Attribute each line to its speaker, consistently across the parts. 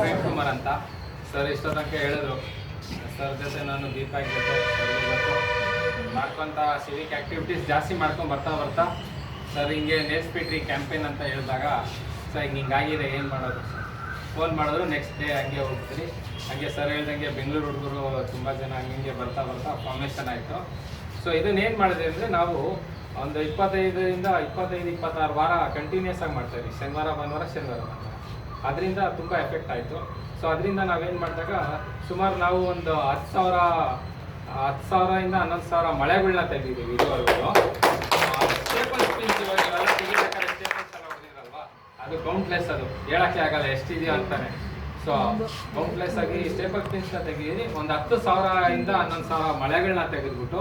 Speaker 1: ಪ್ರೇಮ್ ಕುಮಾರ್ ಅಂತ. ಸರ್ ಇಷ್ಟ ತನಕ ಹೇಳಿದ್ರು, ಸರ್ ಜೊತೆ ನಾನು ದೀಪಕ್ ಜೊತೆ ಮಾಡ್ಕೊತ ಸಿವಿಕ್ ಆ್ಯಕ್ಟಿವಿಟೀಸ್ ಜಾಸ್ತಿ ಮಾಡ್ಕೊಂಡು ಬರ್ತಾ ಸರ್ ಹಿಂಗೆ ನೇಸ್ಪಿಟ್ರಿ ಕ್ಯಾಂಪೇನ್ ಅಂತ ಹೇಳಿದಾಗ ಸರ್ ಹಿಂಗಾಗಿದೆ ಏನು ಮಾಡೋದು ಸರ್ ಫೋನ್ ಮಾಡಿದ್ರು. ನೆಕ್ಸ್ಟ್ ಡೇ ಹಂಗೆ ಹೋಗ್ತೀರಿ. ಹಾಗೆ ಸರ್ ಹೇಳ್ದಂಗೆ ಬೆಂಗಳೂರು ಹುಡುಗರು ತುಂಬ ಜನ ಹಂಗೆ ಬರ್ತಾ ಫಾರ್ಮೇಷನ್ ಆಯಿತು. ಸೊ ಇದನ್ನೇನು ಮಾಡಿದೆ ಅಂದರೆ ನಾವು ಒಂದು 25-26 ವಾರ ಕಂಟಿನ್ಯೂಸ್ ಆಗಿ ಮಾಡ್ತಾಯಿದ್ವಿ. ಶನಿವಾರ ಭಾನುವಾರ ಅದರಿಂದ ತುಂಬ ಎಫೆಕ್ಟ್ ಆಯಿತು. ಸೊ ಅದರಿಂದ ನಾವೇನು ಮಾಡಿದಾಗ ಸುಮಾರು ನಾವು ಒಂದು 10,000ಇಂದ 11,000 ಮಳೆಗಳನ್ನ ತೆಗೆದಿದ್ದೀವಿ ಇದುವರೆಗೂ. ಸ್ಟೇಪಲ್ ಸ್ಪಿನ್ಸ್ ಇವಾಗೆಲ್ಲ ತೆಗಿಬೇಕಾದ್ರೆ ಸ್ಟೇಪಲ್ಸ್ ಎಲ್ಲ ಹೊಡೆದಿರಲ್ವಾ, ಅದು ಕೌಂಟ್ಲೆಸ್, ಅದು ಹೇಳೋಕ್ಕೆ ಆಗಲ್ಲ ಎಷ್ಟಿದೆಯೋ ಅಂತಾನೆ. ಸೊ ಕೌಂಟ್ಲೆಸ್ ಆಗಿ ಸ್ಟೇಪಲ್ ಸ್ಪಿನ್ಸ್ನ ತೆಗೆದಿದ್ದೀನಿ. ಒಂದು 10,000ಇಂದ 11,000 ಮಳೆಗಳನ್ನ ತೆಗೆದುಬಿಟ್ಟು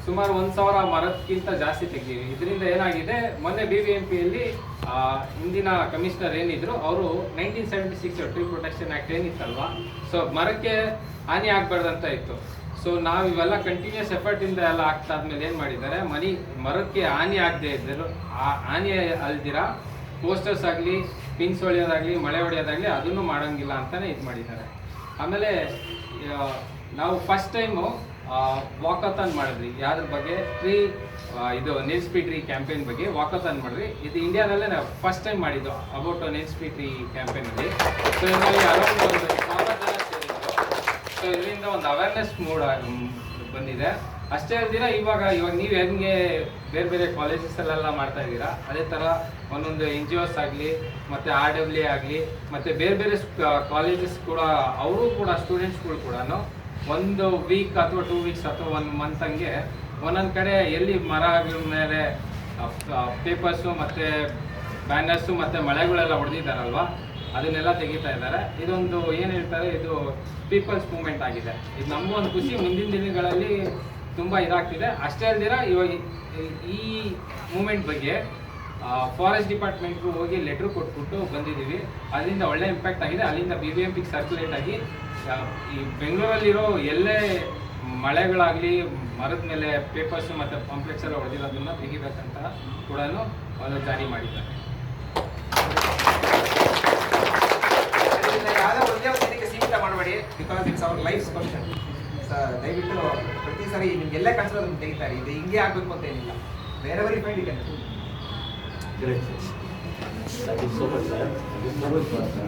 Speaker 1: ಸುಮಾರು 1,000 ಮರಕ್ಕಿಂತ ಜಾಸ್ತಿ ತೆಗೆದಿವಿ. ಇದರಿಂದ ಏನಾಗಿದೆ, ಮೊನ್ನೆ BBMPಯಲ್ಲಿ ಹಿಂದಿನ ಕಮಿಷನರ್ ಏನಿದ್ರು ಅವರು 1976 ಟ್ರೀ ಪ್ರೊಟೆಕ್ಷನ್ ಆ್ಯಕ್ಟ್ ಏನಿತ್ತಲ್ವಾ, ಸೊ ಮರಕ್ಕೆ ಹಾನಿ ಆಗಬಾರ್ದಂತ ಇತ್ತು. ಸೊ ನಾವು ಇವೆಲ್ಲ ಕಂಟಿನ್ಯೂಸ್ ಎಫರ್ಟಿಂದ ಎಲ್ಲ ಆಗ್ತಾದ್ಮೇಲೆ ಏನು ಮಾಡಿದ್ದಾರೆ, ಮರಕ್ಕೆ ಹಾನಿ ಆಗದೆ ಇದ್ದರು, ಹಾನಿ ಅಲ್ದಿರ ಪೋಸ್ಟರ್ಸ್ ಆಗಲಿ, ಪಿನ್ಸ್ ಹೊಡೆಯೋದಾಗಲಿ, ಮಳೆ ಹೊಡೆಯೋದಾಗಲಿ ಅದನ್ನು ಮಾಡೋಂಗಿಲ್ಲ ಅಂತಲೇ ಇದು ಮಾಡಿದ್ದಾರೆ. ಆಮೇಲೆ ನಾವು ಫಸ್ಟ್ ಟೈಮು ವಾಕಥಾನ್ ಮಾಡಿದ್ರಿ. ಯಾವ್ದ್ರ ಬಗ್ಗೆ? ಇದು ನೇಸ್ಪಿಟ್ರಿ ಕ್ಯಾಂಪೇನ್ ಬಗ್ಗೆ ವಾಕಥಾನ್ ಮಾಡಿದ್ರಿ. ಇದು ಇಂಡಿಯಾದಲ್ಲೇ ನಾವು ಫಸ್ಟ್ ಟೈಮ್ ಮಾಡಿದ್ದು ಅಬೌಟ್ ನೇಸ್ಪಿಟ್ರಿ ಕ್ಯಾಂಪೇನಲ್ಲಿ. ಸೊ ಇದರಲ್ಲಿ ಅರೌಂಡ್ ಒಂದು 1,000 ಜನ ಸೇರಿದ್ರು. ಸೊ ಇದರಿಂದ ಒಂದು ಅವೇರ್ನೆಸ್ ಮೂಡ್ ಬಂದಿದೆ. ಅಷ್ಟೇ ಅಲ್ದಿರ ಇವಾಗ ನೀವು ಹೆಂಗೆ ಬೇರೆ ಕಾಲೇಜಸ್ಸಲ್ಲೆಲ್ಲ ಮಾಡ್ತಾ ಇದ್ದೀರಾ, ಅದೇ ಥರ ಒಂದೊಂದು NGOs ಆಗಲಿ, ಮತ್ತು RWA ಆಗಲಿ, ಮತ್ತು ಬೇರೆ ಕಾಲೇಜಸ್ ಕೂಡ ಅವರು ಕೂಡ ಸ್ಟೂಡೆಂಟ್ಸ್ಗಳು ಕೂಡ ಒಂದು ವೀಕ್ ಅಥವಾ 2 ವೀಕ್ಸ್ ಅಥವಾ 1 ಮಂತ್ ಹಂಗೆ ಒಂದೊಂದು ಕಡೆ ಎಲ್ಲಿ ಮರಗಳ ಮೇಲೆ ಪೇಪರ್ಸು ಮತ್ತು ಬ್ಯಾನರ್ಸು ಮತ್ತು ಮಳೆಗಳೆಲ್ಲ ಹೊಡೆದಿದ್ದಾರಲ್ವ, ಅದನ್ನೆಲ್ಲ ತೆಗಿತಾ ಇದ್ದಾರೆ. ಇದೊಂದು ಏನು ಹೇಳ್ತಾರೆ, ಇದು ಪೀಪಲ್ಸ್ ಮೂವ್ಮೆಂಟ್ ಆಗಿದೆ. ಇದು ನಮಗೂ ಒಂದು ಖುಷಿ. ಮುಂದಿನ ದಿನಗಳಲ್ಲಿ ತುಂಬ ಇದಾಗ್ತಿದೆ. ಅಷ್ಟೇ ಅಲ್ದಿರ ಇವಾಗ ಈ ಮೂಮೆಂಟ್ ಬಗ್ಗೆ ಫಾರೆಸ್ಟ್ ಡಿಪಾರ್ಟ್ಮೆಂಟ್ಗೂ ಹೋಗಿ ಲೆಟ್ರ್ ಕೊಟ್ಬಿಟ್ಟು ಬಂದಿದ್ದೀವಿ. ಅದರಿಂದ ಒಳ್ಳೆ ಇಂಪ್ಯಾಕ್ಟ್ ಆಗಿದೆ. ಅಲ್ಲಿಂದ BBMPಗೆ ಸರ್ಕ್ಯುಲೇಟ್ ಆಗಿ ಈ ಬೆಂಗಳೂರಲ್ಲಿರೋ ಎಲ್ಲೇ ಮಳೆಗಳಾಗಲಿ, ಮರದ ಮೇಲೆ ಪೇಪರ್ಸು ಮತ್ತು ಪಾಂಪ್ಲೆಟ್ಸ್ ಎಲ್ಲ ಹೊಡೆದಿರೋದನ್ನು ತೆಗಿಬೇಕಂತ ಕೂಡ ಒಂದು ಜಾರಿ ಮಾಡಿದ್ದಾರೆ.
Speaker 2: ಯಾವುದೋ ಒಂದೇ ಒಂದು ಇದಕ್ಕೆ ಸೀಮಿತ ಮಾಡಬೇಡಿ, because it's our life question. ದಯವಿಟ್ಟು ಪ್ರತಿ ಸಾರಿ ನಿಮ್ಗೆಲ್ಲ ಕನ್ಸೋದು ಅದನ್ನು ತೆಗಿತಾರೆ. ಇದು ಹಿಂಗೆ ಆಗಬೇಕು ಅಂತ ಏನಿಲ್ಲ. ಬೇರೆ ಫೈಂಡ್ ಇದೆ.
Speaker 3: Great. Thank you so much, sir. Thank you so much, sir.